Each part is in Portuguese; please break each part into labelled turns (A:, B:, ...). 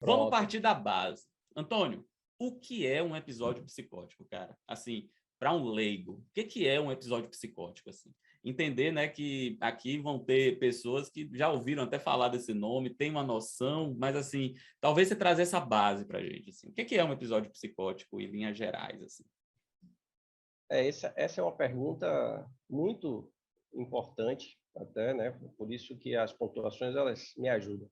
A: Vamos
B: Pronto.
A: partir da base. Antônio, o que é um episódio psicótico, cara? Assim, para um leigo, o que é um episódio psicótico, assim? Entender, né, que aqui vão ter pessoas que já ouviram até falar desse nome, têm uma noção, mas, assim, talvez você trazer essa base para a gente, assim. O que é um episódio psicótico em linhas gerais, assim?
B: Essa é uma pergunta muito importante, até, né? Por isso que as pontuações elas me ajudam.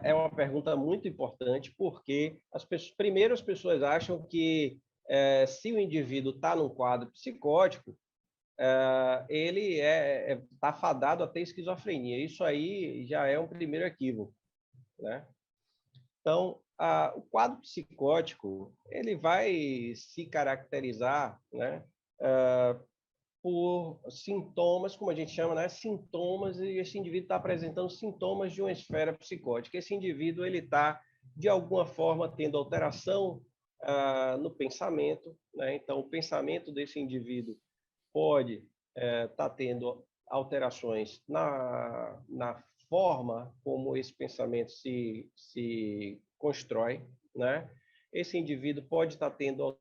B: É uma pergunta muito importante porque primeiro as pessoas acham que se o indivíduo está num quadro psicótico, ele está fadado a ter esquizofrenia. Isso aí já é um primeiro equívoco, né? Então, o quadro psicótico ele vai se caracterizar, né, por sintomas, como a gente chama, né, sintomas, e esse indivíduo está apresentando sintomas de uma esfera psicótica. Esse indivíduo ele está, de alguma forma, tendo alteração no pensamento, né? Então, o pensamento desse indivíduo pode estar tendo alterações na forma como esse pensamento se constrói, né? Esse indivíduo pode estar tendo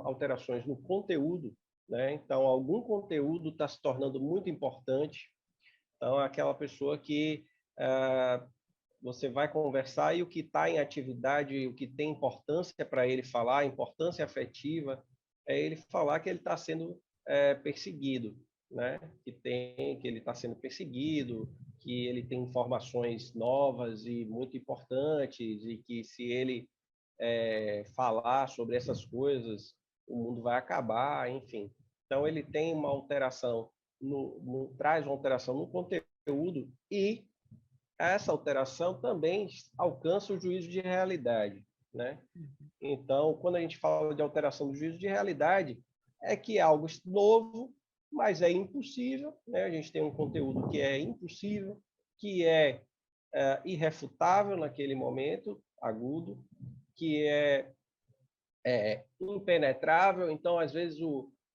B: alterações no conteúdo, né? Então, algum conteúdo está se tornando muito importante. Então, é aquela pessoa que você vai conversar e o que está em atividade, o que tem importância para ele falar, importância afetiva, é ele falar que ele está sendo perseguido, né? Que ele está sendo perseguido, que ele tem informações novas e muito importantes e que se ele falar sobre essas coisas, o mundo vai acabar, enfim. Então ele tem uma alteração, traz uma alteração no conteúdo e essa alteração também alcança o juízo de realidade, né? Então, quando a gente fala de alteração do juízo de realidade, é que é algo novo, mas é impossível, né? A gente tem um conteúdo que é impossível, que é irrefutável naquele momento agudo, que é impenetrável. Então, às vezes,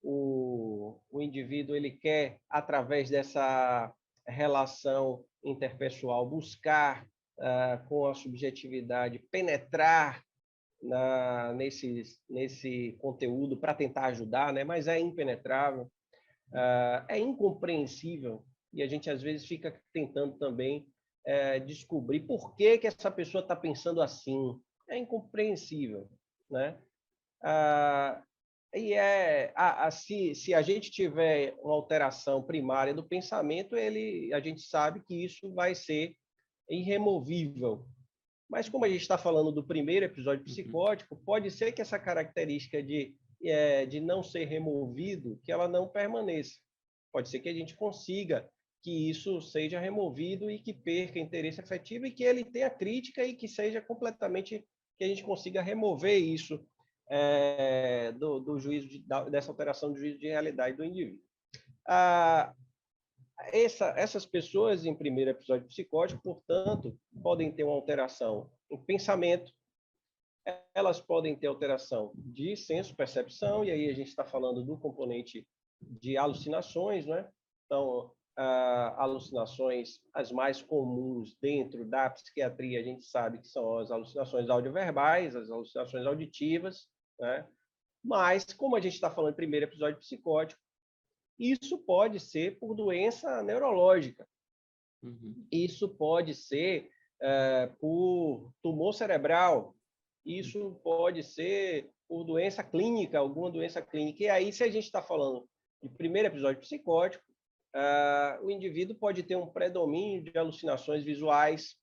B: o indivíduo ele quer, através dessa relação interpessoal, buscar, com a subjetividade, penetrar nesse conteúdo para tentar ajudar, né? Mas é impenetrável, é incompreensível, e a gente, às vezes, fica tentando também descobrir por que essa pessoa está pensando assim. É incompreensível, né? Se a gente tiver uma alteração primária do pensamento, a gente sabe que isso vai ser irremovível. Mas como a gente está falando do primeiro episódio psicótico, pode ser que essa característica de não ser removido, que ela não permaneça. Pode ser que a gente consiga que isso seja removido e que perca interesse afetivo e que ele tenha crítica e que seja completamente, que a gente consiga remover isso do juízo dessa alteração do juízo de realidade do indivíduo. Essas pessoas em primeiro episódio psicótico, portanto, podem ter uma alteração em pensamento, elas podem ter alteração de senso-percepção, e aí a gente está falando do componente de alucinações, né? Então, alucinações, as mais comuns dentro da psiquiatria, a gente sabe que são as alucinações audioverbais, as alucinações auditivas, né? Mas, como a gente está falando em primeiro episódio psicótico, isso pode ser por doença neurológica. Isso pode ser por tumor cerebral. Isso pode ser por doença clínica, alguma doença clínica. E aí, se a gente está falando de primeiro episódio psicótico, o indivíduo pode ter um predomínio de alucinações visuais,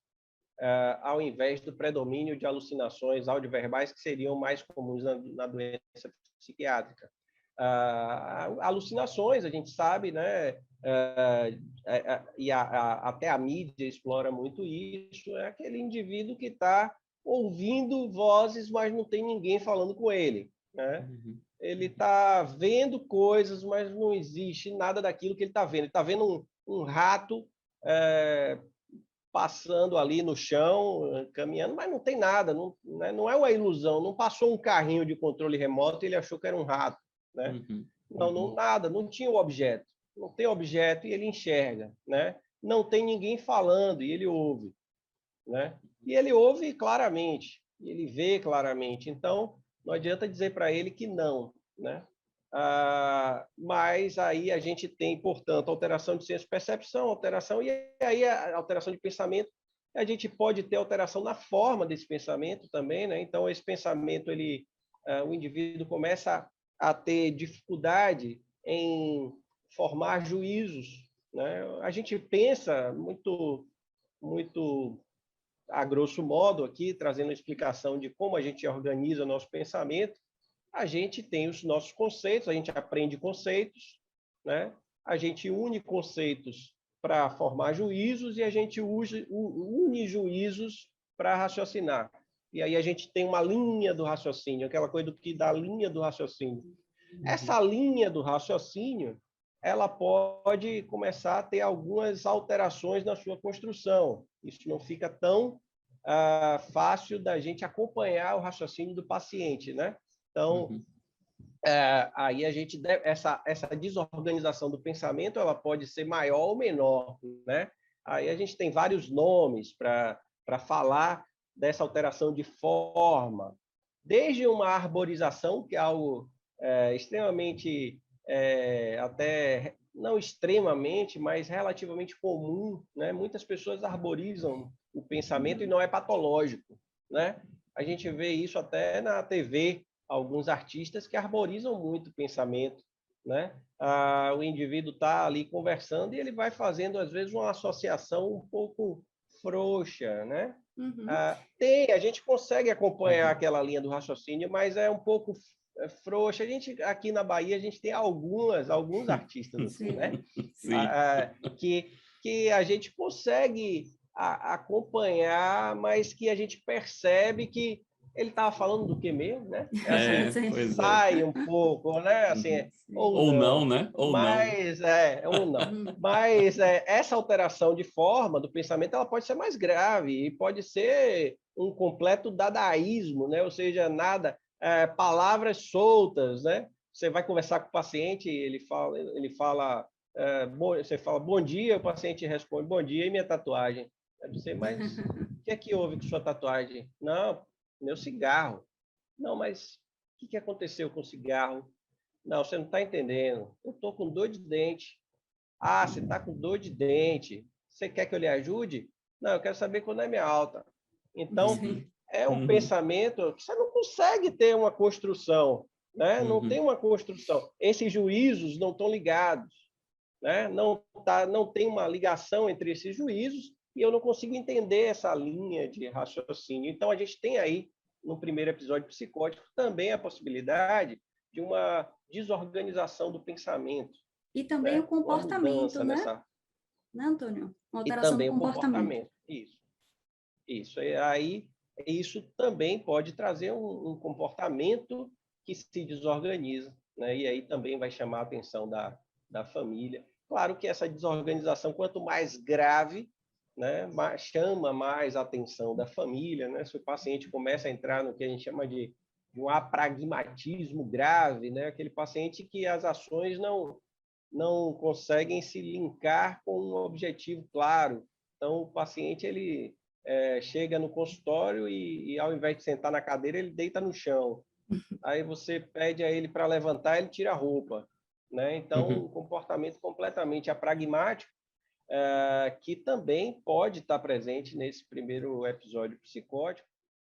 B: ao invés do predomínio de alucinações audioverbais, que seriam mais comuns na doença psiquiátrica. Alucinações, a gente sabe, né? E até a mídia explora muito isso, é aquele indivíduo que está ouvindo vozes, mas não tem ninguém falando com ele, né? Ele está vendo coisas, mas não existe nada daquilo que ele está vendo. Ele está vendo um rato passando ali no chão, caminhando, mas não tem nada, não é uma ilusão, não passou um carrinho de controle remoto e ele achou que era um rato, né? Não, nada, não tinha o objeto, não tem objeto e ele enxerga, né? Não tem ninguém falando e ele ouve, né? e ele ouve claramente, ele vê claramente. Então, não adianta dizer para ele que não, né? Mas aí a gente tem, portanto, alteração de senso-percepção, alteração, e aí a alteração de pensamento, a gente pode ter alteração na forma desse pensamento também, né? Então, esse pensamento, o indivíduo começa a ter dificuldade em formar juízos, né? A gente pensa muito a grosso modo aqui, trazendo uma explicação de como a gente organiza o nosso pensamento. A gente tem os nossos conceitos, a gente aprende conceitos, né? A gente une conceitos para formar juízos e a gente une juízos para raciocinar. E aí a gente tem uma linha do raciocínio, aquela coisa do que dá linha do raciocínio. Essa linha do raciocínio, ela pode começar a ter algumas alterações na sua construção. Isso não fica tão fácil da gente acompanhar o raciocínio do paciente, né? Então, aí a gente essa desorganização do pensamento, ela pode ser maior ou menor, né? Aí a gente tem vários nomes para falar dessa alteração de forma, desde uma arborização, que é algo extremamente, até não extremamente, mas relativamente comum, né? Muitas pessoas arborizam o pensamento e não é patológico, né? A gente vê isso até na TV, alguns artistas que arborizam muito o pensamento, né? O indivíduo está ali conversando e ele vai fazendo, às vezes, uma associação um pouco frouxa, né?
C: Uhum.
B: A gente consegue acompanhar aquela linha do raciocínio, mas é um pouco frouxa. A gente, aqui na Bahia, a gente tem alguns artistas assim, né? Que a gente consegue acompanhar, mas que a gente percebe que ele estava falando do que mesmo, né? Assim, sai um pouco, né? Assim,
A: ou não, né? Ou
B: mas, ou não. Mas essa alteração de forma do pensamento, ela pode ser mais grave e pode ser um completo dadaísmo, né? Ou seja, palavras soltas, né? Você vai conversar com o paciente, ele fala, você fala bom dia, o paciente responde bom dia e minha tatuagem. Você, mas o que é que houve com sua tatuagem? Não, meu cigarro. Não, mas o que aconteceu com o cigarro? Não, você não está entendendo. Eu estou com dor de dente. Ah, você está com dor de dente. Você quer que eu lhe ajude? Não, eu quero saber quando é minha alta. Então, é um pensamento que você não consegue ter uma construção, né? Não tem uma construção. Esses juízos não estão ligados, né? Não tem uma ligação entre esses juízos e eu não consigo entender essa linha de raciocínio. Então, a gente tem aí, no primeiro episódio psicótico, também a possibilidade de uma desorganização do pensamento.
C: E também, né? O comportamento, né? Né, Antônio? Uma alteração do comportamento.
B: Isso. Aí, isso também pode trazer um comportamento que se desorganiza, né? E aí também vai chamar a atenção da família. Claro que essa desorganização, quanto mais grave, né, chama mais a atenção da família, né? Se o paciente começa a entrar no que a gente chama de um apragmatismo grave, né? Aquele paciente que as ações não conseguem se linkar com um objetivo claro. Então, o paciente ele chega no consultório e, ao invés de sentar na cadeira, ele deita no chão. Aí você pede a ele para levantar, ele tira a roupa, né? Então, um comportamento completamente apragmático, que também pode estar presente nesse primeiro episódio psicótico,